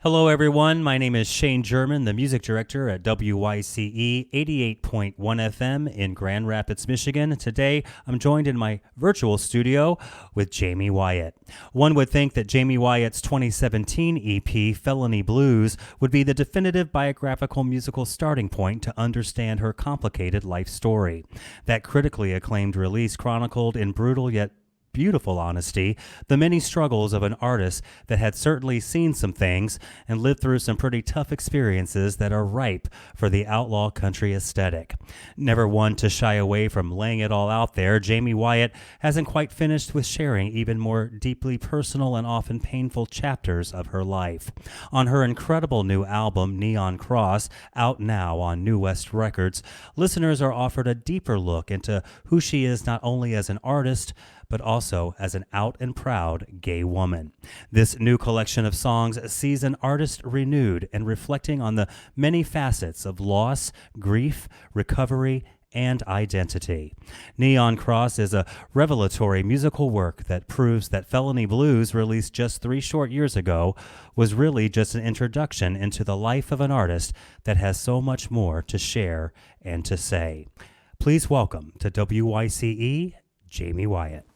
Hello, everyone. My name is Shane German, the music director at WYCE 88.1 FM in Grand Rapids, Michigan. Today, I'm joined in my virtual studio with Jaime Wyatt. One would think that Jaime Wyatt's 2017 EP, Felony Blues, would be the definitive biographical musical starting point to understand her complicated life story. That critically acclaimed release chronicled in brutal yet beautiful honesty the many struggles of an artist that had certainly seen some things and lived through some pretty tough experiences that are ripe for the outlaw country aesthetic. Never one to shy away from laying it all out there, Jaime Wyatt hasn't quite finished with sharing even more deeply personal and often painful chapters of her life. On her incredible new album, Neon Cross, out now on New West Records, listeners are offered a deeper look into who she is not only as an artist, but also as an out and proud gay woman. This new collection of songs sees an artist renewed and reflecting on the many facets of loss, grief, recovery, and identity. Neon Cross is a revelatory musical work that proves that Felony Blues, released just 3 short years ago, was really just an introduction into the life of an artist that has so much more to share and to say. Please welcome to WYCE, Jaime Wyatt.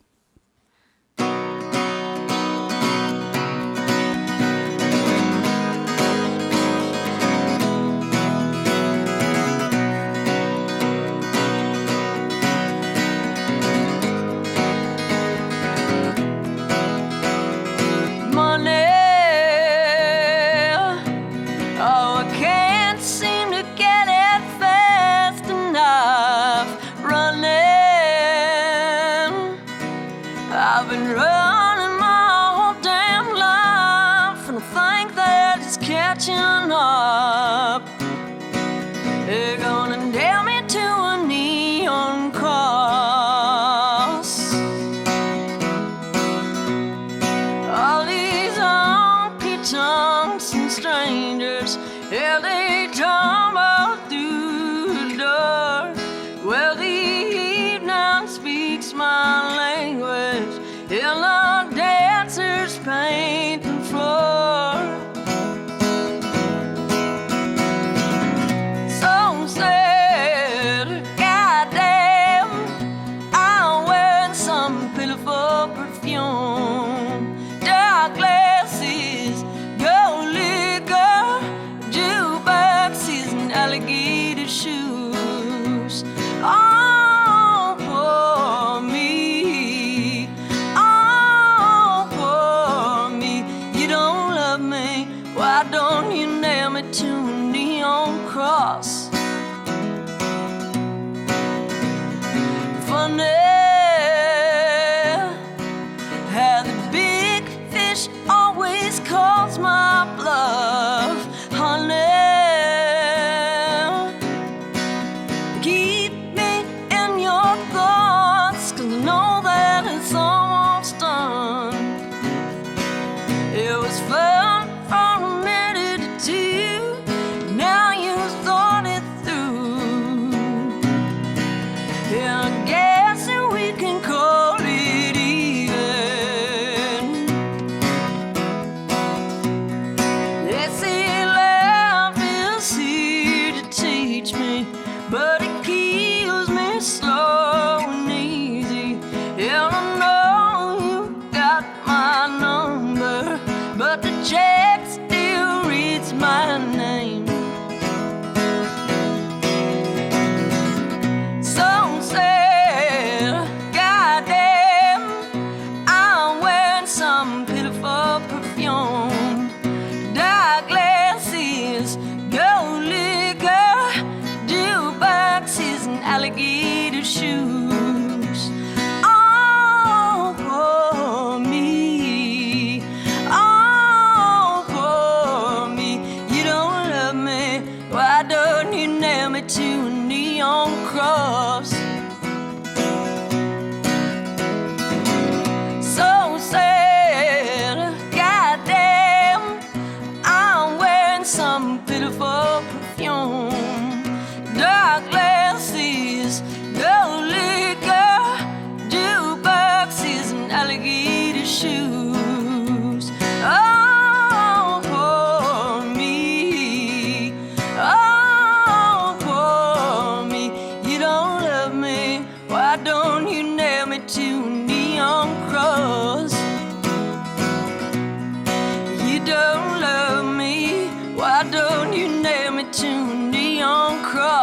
Shoes. Oh,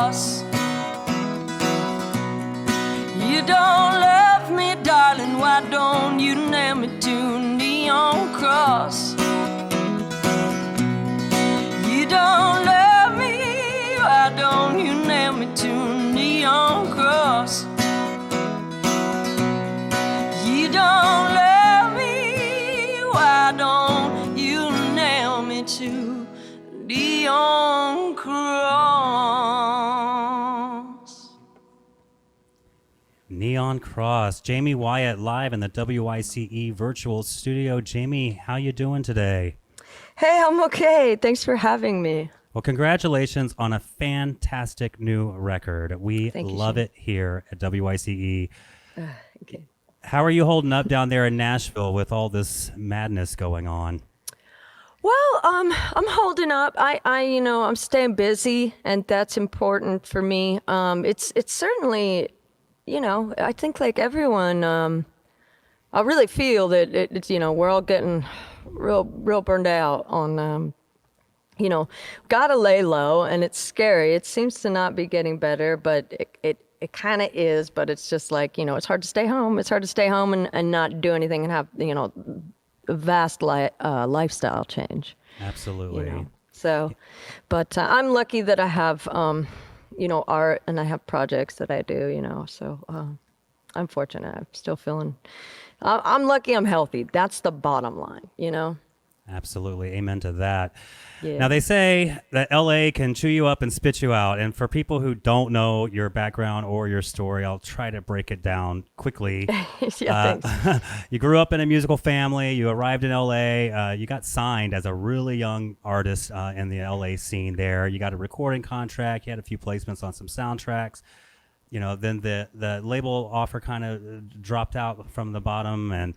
cross. You don't love me, darling, why don't you nail me to a neon cross? You don't love me, why don't you nail me to a neon cross? You don't love me, why don't you nail me to a neon cross? Neon Cross. Jaime Wyatt live in the WYCE virtual studio. Jaime, how you doing today? Hey, I'm okay. Thanks for having me. Well, congratulations on a fantastic new record. We love it here at WYCE. Okay. How are you holding up down there in Nashville with all this madness going on? Well, I'm holding up. I'm staying busy, and that's important for me. It's certainly, I think like everyone, I really feel that it's, we're all getting real burned out on, gotta lay low, and it's scary. It seems to not be getting better, but it kind of is, but it's just like, it's hard to stay home. It's hard to stay home and not do anything and have, a vast lifestyle change. Absolutely. So, but I'm lucky that I have, art, and I have projects that I do, so I'm fortunate. I'm still feeling, I'm lucky I'm healthy. That's the bottom line, Absolutely. Amen to that. Yeah. Now, they say that LA can chew you up and spit you out. And for people who don't know your background or your story, I'll try to break it down quickly. Yeah, thanks. You grew up in a musical family. You arrived in LA. You got signed as a really young artist in the LA scene there. You got a recording contract. You had a few placements on some soundtracks. Then the label offer kind of dropped out from the bottom, and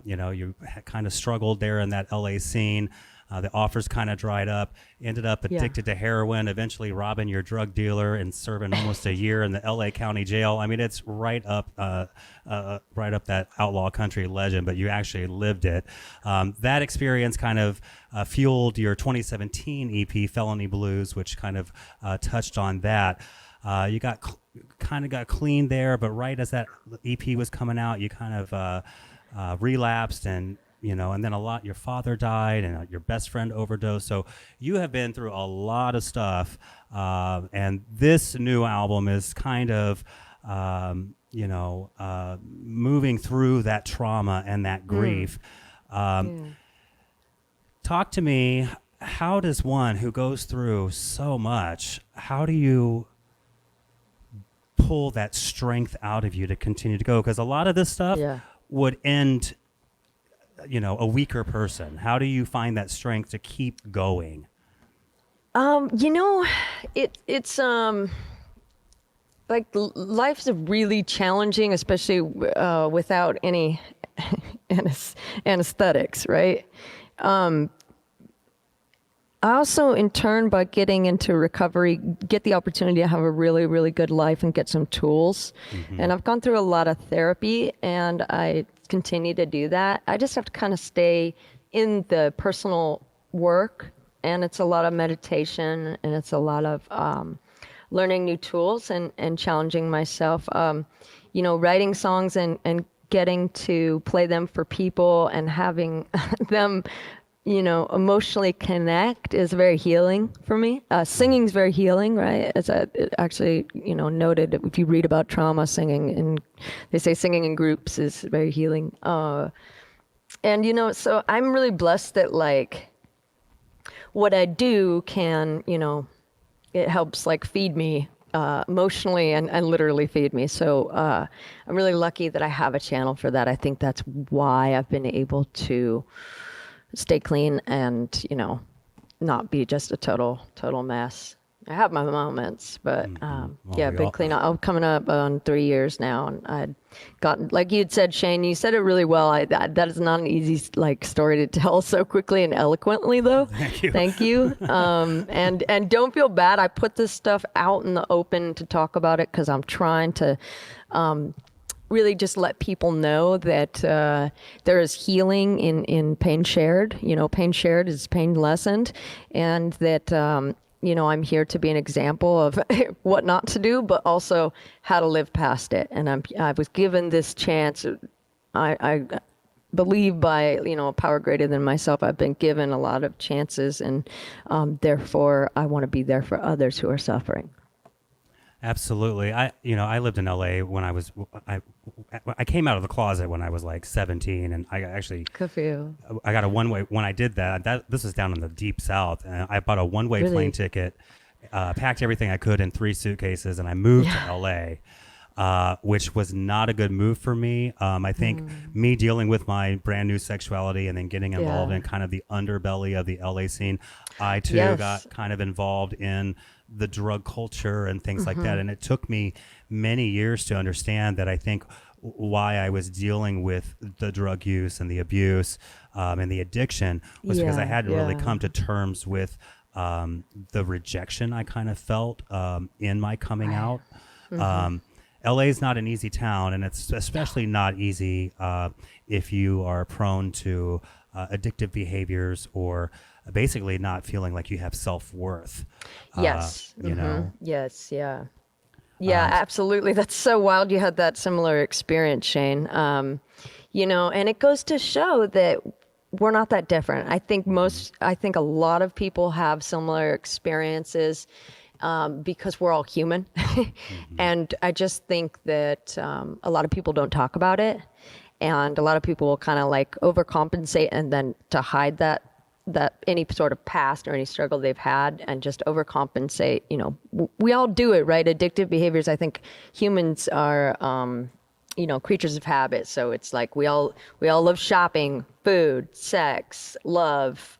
you kind of struggled there in that LA scene. The offers kind of dried up. Ended up addicted to heroin. Eventually robbing your drug dealer and serving almost a year in the LA County Jail. I mean, it's right up that Outlaw Country legend, but you actually lived it. That experience kind of fueled your 2017 EP, Felony Blues, which kind of touched on that. You kind of got clean there, but right as that EP was coming out, you kind of relapsed, and and then your father died, and your best friend overdosed. So you have been through a lot of stuff, and this new album is kind of moving through that trauma and that grief. Talk to me. How does one who goes through so much, how do you pull that strength out of you to continue to go? Because a lot of this stuff would end a weaker person. How do you find that strength to keep going? It's like life's really challenging, especially without any anesthetics, right? I also, in turn, by getting into recovery, get the opportunity to have a really, really good life and get some tools. Mm-hmm. And I've gone through a lot of therapy, and I continue to do that. I just have to kind of stay in the personal work, and it's a lot of meditation, and it's a lot of learning new tools and challenging myself. Writing songs and getting to play them for people and having them emotionally connect is very healing for me. Singing's very healing, right? As I actually, noted, if you read about trauma, they say singing in groups is very healing. So I'm really blessed that like what I do can, it helps like feed me emotionally and literally feed me. So I'm really lucky that I have a channel for that. I think that's why I've been able to stay clean and, not be just a total mess. I have my moments, but been clean. I'm coming up on 3 years now, and I'd gotten, like you'd said, Shane, you said it really well. That is not an easy story to tell so quickly and eloquently, though. Thank you. And don't feel bad. I put this stuff out in the open to talk about it because I'm trying to really just let people know that there is healing in pain shared. Pain shared is pain lessened, and that I'm here to be an example of what not to do, but also how to live past it. And I was given this chance. I believe by, a power greater than myself, I've been given a lot of chances, and therefore I want to be there for others who are suffering. Absolutely. I lived in LA when I came out of the closet when I was like 17, and I actually, Good for you. I got a one-way, when I did this was down in the deep South, and I bought a one-way Really? plane ticket, packed everything I could in 3 suitcases, and I moved to LA, which was not a good move for me. I think me dealing with my brand new sexuality and then getting involved in kind of the underbelly of the LA scene, I too got kind of involved in the drug culture and things like that. And it took me many years to understand that. I think why I was dealing with the drug use and the abuse and the addiction was because I hadn't really come to terms with the rejection I kind of felt in my coming out. LA is not an easy town, and it's especially not easy if you are prone to addictive behaviors or basically not feeling like you have self-worth. Yes. You know? Yes. Yeah. Yeah, absolutely. That's so wild. You had that similar experience, Shane. And it goes to show that we're not that different. I think a lot of people have similar experiences because we're all human. And I just think that a lot of people don't talk about it. And a lot of people will kind of like overcompensate and then to hide that any sort of past or any struggle they've had and just overcompensate. We all do it, right? Addictive behaviors. I think humans are, creatures of habit. So it's like we all love shopping, food, sex, love,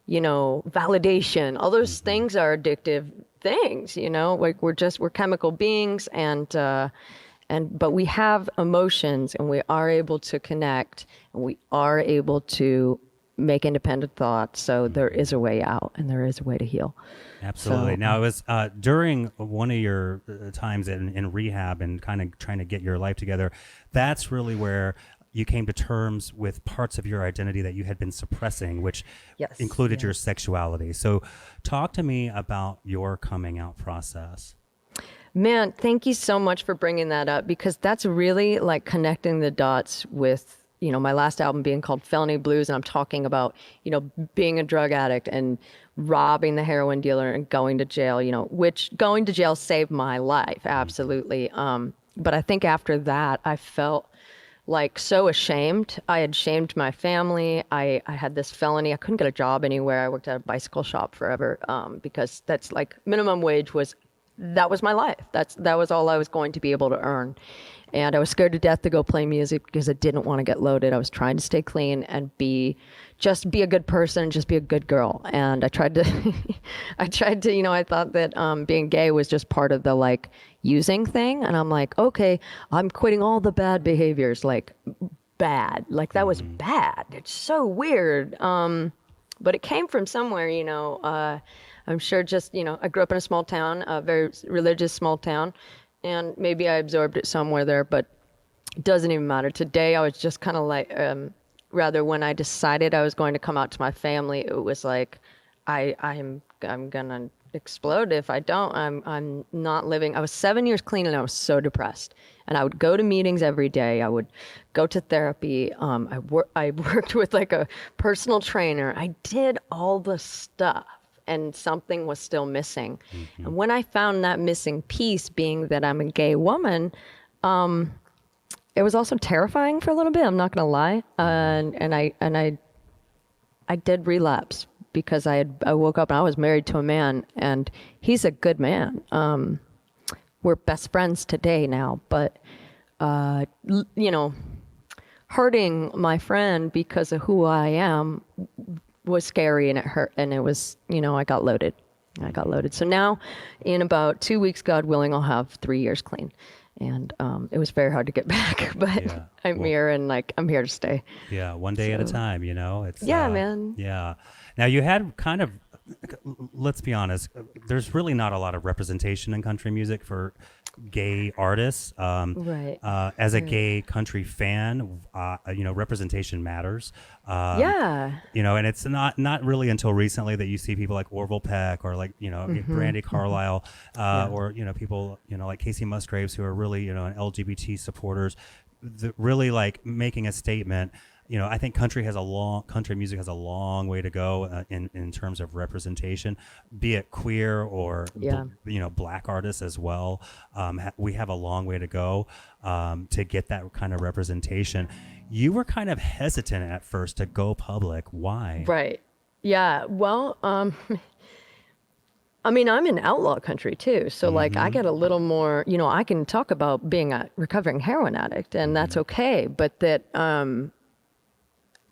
validation. All those things are addictive things. Like we're chemical beings, but we have emotions, and we are able to connect, and we are able to make independent thoughts. So there is a way out, and there is a way to heal. Absolutely. Now, it was during one of your times in rehab and kind of trying to get your life together, that's really where you came to terms with parts of your identity that you had been suppressing, which included your sexuality. So talk to me about your coming out process. Man, thank you so much for bringing that up, because that's really like connecting the dots with, my last album being called Felony Blues. And I'm talking about, being a drug addict and robbing the heroin dealer and going to jail, which going to jail saved my life. Absolutely. But I think after that, I felt like so ashamed. I had shamed my family. I had this felony. I couldn't get a job anywhere. I worked at a bicycle shop forever because that's like minimum wage that was my life. That was all I was going to be able to earn. And I was scared to death to go play music because I didn't want to get loaded. I was trying to stay clean and just be a good person, just be a good girl. And I tried to, I thought that being gay was just part of the like using thing. And I'm like, okay, I'm quitting all the bad behaviors, like bad, like that was bad. It's so weird. But it came from somewhere, I'm sure just, I grew up in a small town, a very religious small town. And maybe I absorbed it somewhere there, but it doesn't even matter. Today, I was just kind of like, rather when I decided I was going to come out to my family, it was like, I'm gonna explode if I don't. I'm not living. I was 7 years clean, and I was so depressed. And I would go to meetings every day. I would go to therapy. I worked with like a personal trainer. I did all the stuff. And something was still missing. And when I found that missing piece, being that I'm a gay woman, it was also terrifying for a little bit. I'm not gonna lie. And I did relapse because I woke up and I was married to a man, and he's a good man. We're best friends today now, but hurting my friend because of who I am was scary, and it hurt, and it was, I got loaded. So now in about 2 weeks, God willing, I'll have 3 years clean. And it was very hard to get back, but I'm here, and like, I'm here to stay. Yeah. One day at a time, it's, man. Yeah. Now you had kind of, let's be honest, there's really not a lot of representation in country music for gay artists. Right. As a Right. gay country fan, representation matters. Yeah. And it's not really until recently that you see people like Orville Peck or like, Brandy Carlisle, Yeah. or, people, like Casey Musgraves, who are really, and LGBT supporters, really like making a statement. I think country music has a long way to go in terms of representation, be it queer or Yeah. black artists as well. We have a long way to go to get that kind of representation. You were kind of hesitant at first to go public. Why? Right. Yeah. Well, I mean, I'm in outlaw country too. So like I get a little more, I can talk about being a recovering heroin addict and that's okay. But that,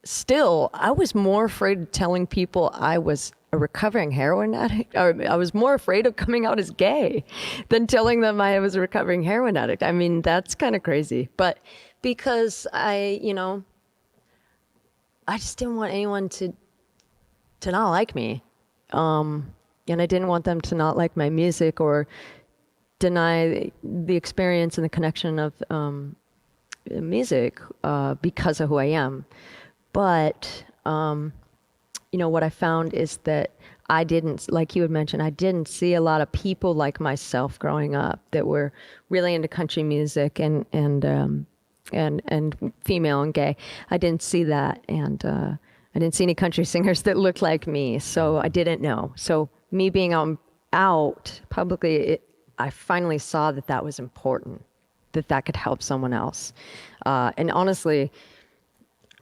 still, I was more afraid of telling people I was a recovering heroin addict, or I was more afraid of coming out as gay than telling them I was a recovering heroin addict. I mean, that's kind of crazy. But because I just didn't want anyone to not like me. And I didn't want them to not like my music or deny the experience and the connection of music because of who I am. But, what I found is that I didn't, like you had mentioned, I didn't see a lot of people like myself growing up that were really into country music and female and gay. I didn't see that. And I didn't see any country singers that looked like me. So I didn't know. So me being out publicly, I finally saw that was important, that could help someone else. And honestly,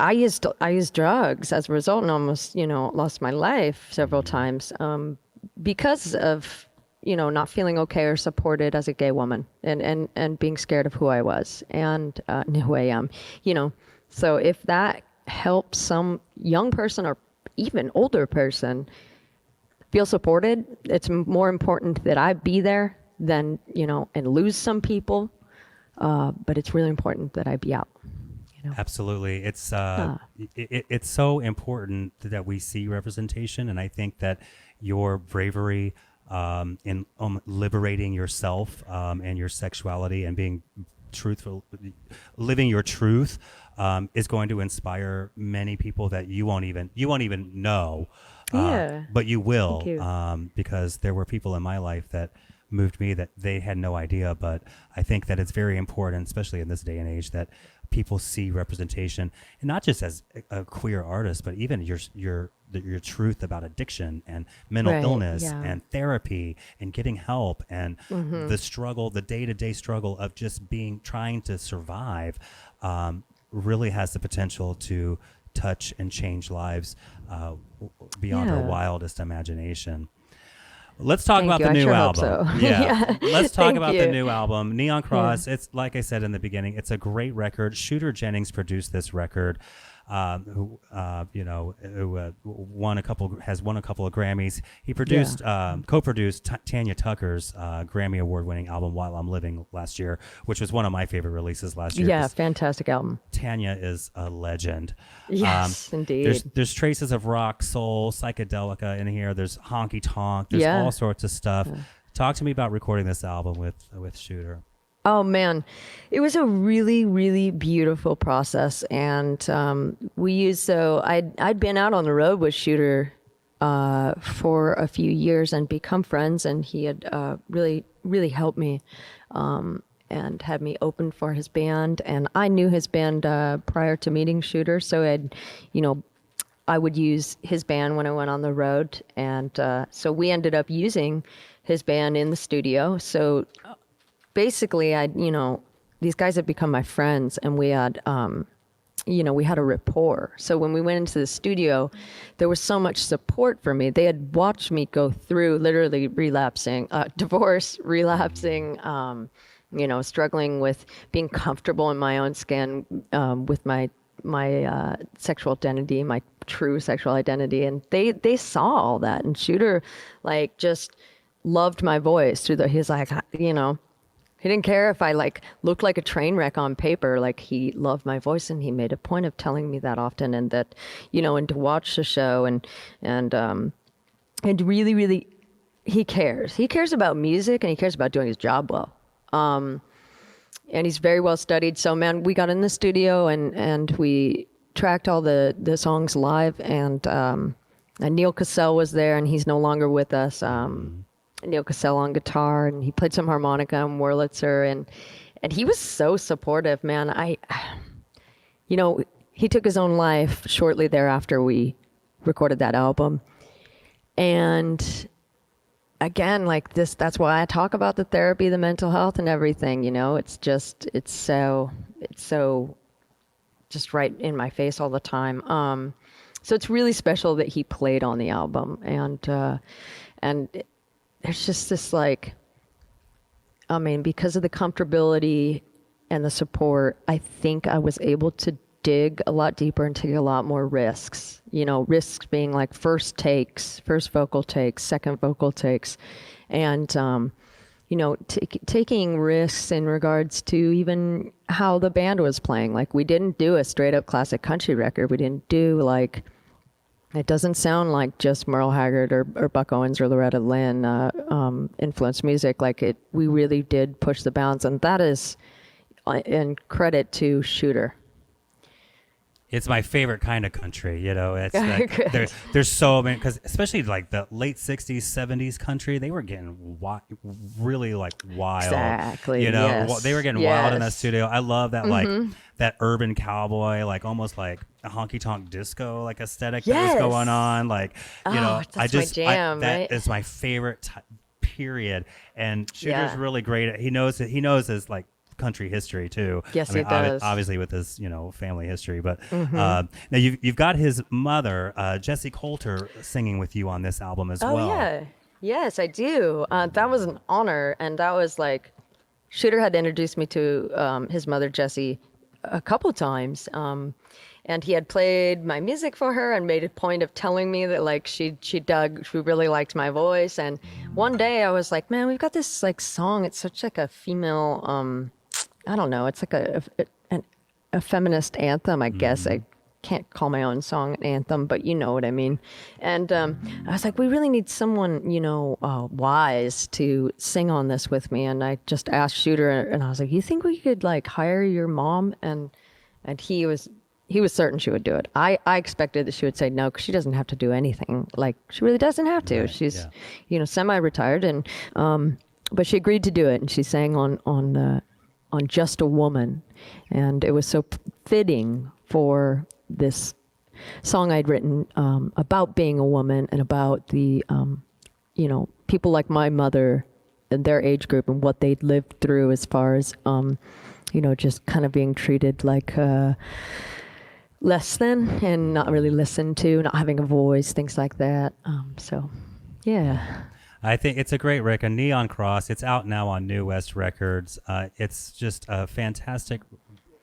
I used drugs as a result and almost, lost my life several times because of, not feeling okay or supported as a gay woman and being scared of who I was and who I am, So if that helps some young person or even older person feel supported, it's more important that I be there than, and lose some people. But it's really important that I be out. Absolutely. It's it's so important that we see representation, and I think that your bravery in liberating yourself and your sexuality and being truthful, living your truth, is going to inspire many people that you won't even know, but you will, Thank you. because there were people in my life that moved me that they had no idea. But I think that it's very important, especially in this day and age, that people see representation, and not just as a queer artist, but even your truth about addiction and mental illness and therapy and getting help and the struggle, the day-to-day struggle of just trying to survive, really has the potential to touch and change lives beyond our wildest imagination. Let's talk about the new album. So. Yeah. Let's talk about you. the new album, Neon Cross. It's like I said in the beginning, it's a great record. Shooter Jennings produced this record. Who won a couple of Grammys. He produced, co-produced Tanya Tucker's Grammy Award-winning album "While I'm Living" last year, which was one of my favorite releases last year. Yeah, fantastic album. Tanya is a legend. Yes, indeed. There's traces of rock, soul, psychedelica in here. There's honky tonk. There's all sorts of stuff. Talk to me about recording this album with Shooter. Oh man, it was a really, really beautiful process, and I'd been out on the road with Shooter for a few years and become friends, and he had really, really helped me and had me open for his band, and I knew his band prior to meeting Shooter, so I would use his band when I went on the road, and so we ended up using his band in the studio. So basically, these guys had become my friends, and we had, we had a rapport. So when we went into the studio, there was so much support for me. They had watched me go through literally relapsing, divorce, relapsing, struggling with being comfortable in my own skin, with my sexual identity, my true sexual identity, and they saw all that. And Shooter, just loved my voice through he's like, he didn't care if I looked like a train wreck on paper. He loved my voice, and he made a point of telling me that often, and that, and to watch the show and really, really, he cares. He cares about music, and he cares about doing his job well. And he's very well studied. So man, we got in the studio and we tracked all the songs live, and Neil Cassell was there, and he's no longer with us. Neil Cassell on guitar, and he played some harmonica and Wurlitzer, and he was so supportive, man. He took his own life shortly thereafter we recorded that album. And again, like this, that's why I talk about the therapy, the mental health and everything, it's so just right in my face all the time. So it's really special that he played on the album, and there's just this because of the comfortability and the support, I think I was able to dig a lot deeper and take a lot more risks. Risks being like first vocal takes, second vocal takes, and taking risks in regards to even how the band was playing. Like, we didn't do a straight up classic country record. We didn't do it doesn't sound like just Merle Haggard or Buck Owens or Loretta Lynn influenced music. We really did push the bounds, and that is in credit to Shooter. It's my favorite kind of country, It's there's so many, because especially like the late '60s, '70s country, they were getting really wild. Exactly. Yes. They were getting wild in that studio. I love that that urban cowboy, almost like a honky tonk disco aesthetic that was going on. That's my jam, right? That is my favorite period. And Shooter's really great. He knows his country history too. Yes, he does. Obviously with his family history, but now you've got his mother, Jessie Coulter, singing with you on this album as well. Oh yeah, yes, I do. That was an honor, and that was Shooter had introduced me to his mother Jessie a couple times, and he had played my music for her and made a point of telling me that she really liked my voice. And one day I was like, man, we've got this song. It's such a female. I don't know. It's a feminist anthem, I guess. I can't call my own song an anthem, but you know what I mean. And I was like, we really need someone, wise to sing on this with me. And I just asked Shooter, and I was like, you think we could hire your mom? And he was certain she would do it. I expected that she would say no, because she doesn't have to do anything. She really doesn't have to. Right, she's, semi-retired, and but she agreed to do it, and she sang on Just a Woman, and it was so fitting for this song I'd written about being a woman and about the people like my mother and their age group and what they'd lived through as far as just kind of being treated like less than and not really listened to, not having a voice, things like that. So yeah. I think it's a great record, Neon Cross. It's out now on New West Records. It's just a fantastic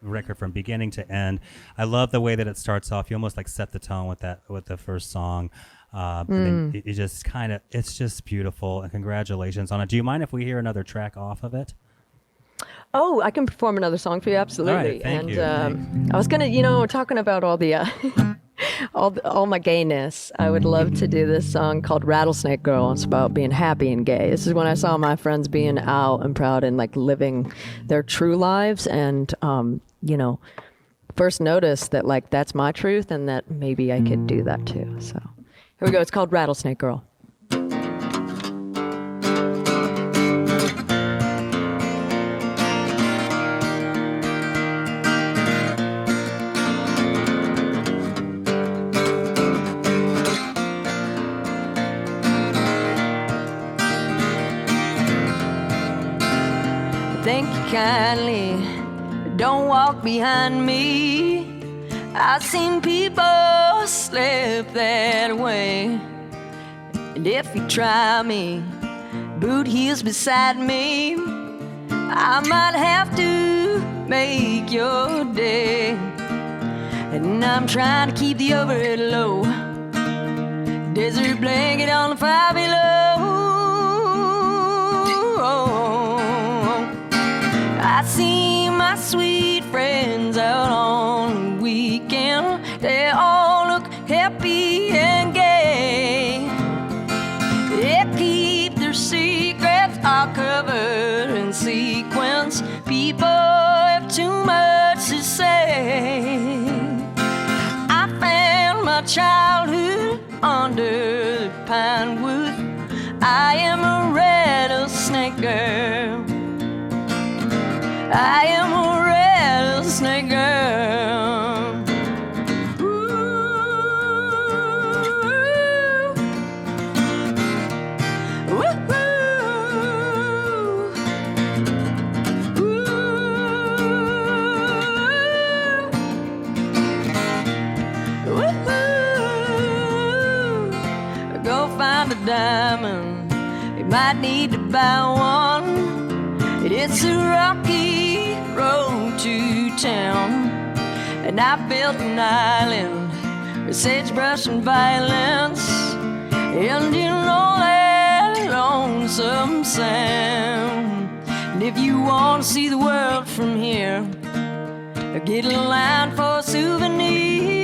record from beginning to end. I love the way that it starts off. You almost set the tone with the first song. And then it just it's just beautiful. And congratulations on it. Do you mind if we hear another track off of it? Oh, I can perform another song for you, absolutely. All right, thank you. I was gonna, talking about all the all my gayness, I would love to do this song called Rattlesnake Girl. It's about being happy and gay. This is when I saw my friends being out and proud and living their true lives, and first noticed that that's my truth and that maybe I could do that too. So here we go. It's called Rattlesnake Girl. Thank you kindly, don't walk behind me. I've seen people slip that way. And if you try me, boot heels beside me, I might have to make your day. And I'm trying to keep the overhead low, desert blanket on the fire below. I see my sweet friends out on the weekend. They all look happy and gay. They keep their secrets all covered in sequins. people have too much to say. I found my childhood under the pine wood. I am a rattlesnake girl. I am a rattlesnake girl. Ooh. Woo-hoo. Go find a diamond, you might need to buy one. It's a rocky road to town, and I built an island with sagebrush and violence, and you know that lonesome sound. And if you want to see the world from here, get in line for a souvenir.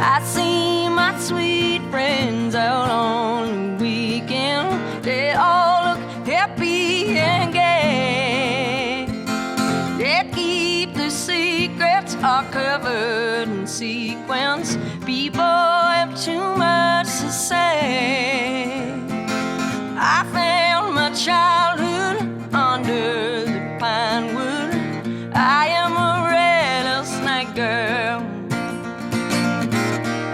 I see my sweet friends out on the weekend. They all look happy and gay. They keep their secrets all covered in sequins. People have too much to say. I found my childhood under the pine wood. I am a rattlesnake girl.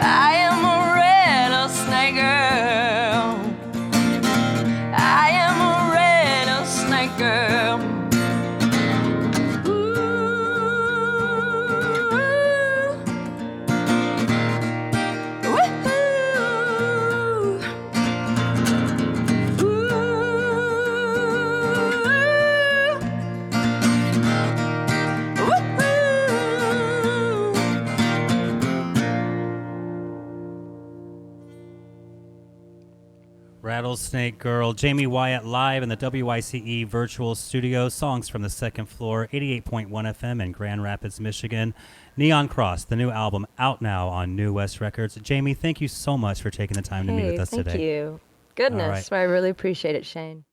I am a rattlesnake girl. I am a rattlesnake girl. Ooh. Woo-hoo. Rattlesnake Girl, Jaime Wyatt live in the WYCE virtual studio. Songs from the second floor, 88.1 FM in Grand Rapids, Michigan. Neon Cross, the new album, out now on New West Records. Jaime, thank you so much for taking the time to meet with us today. Thank you. Goodness, I really appreciate it, Shane.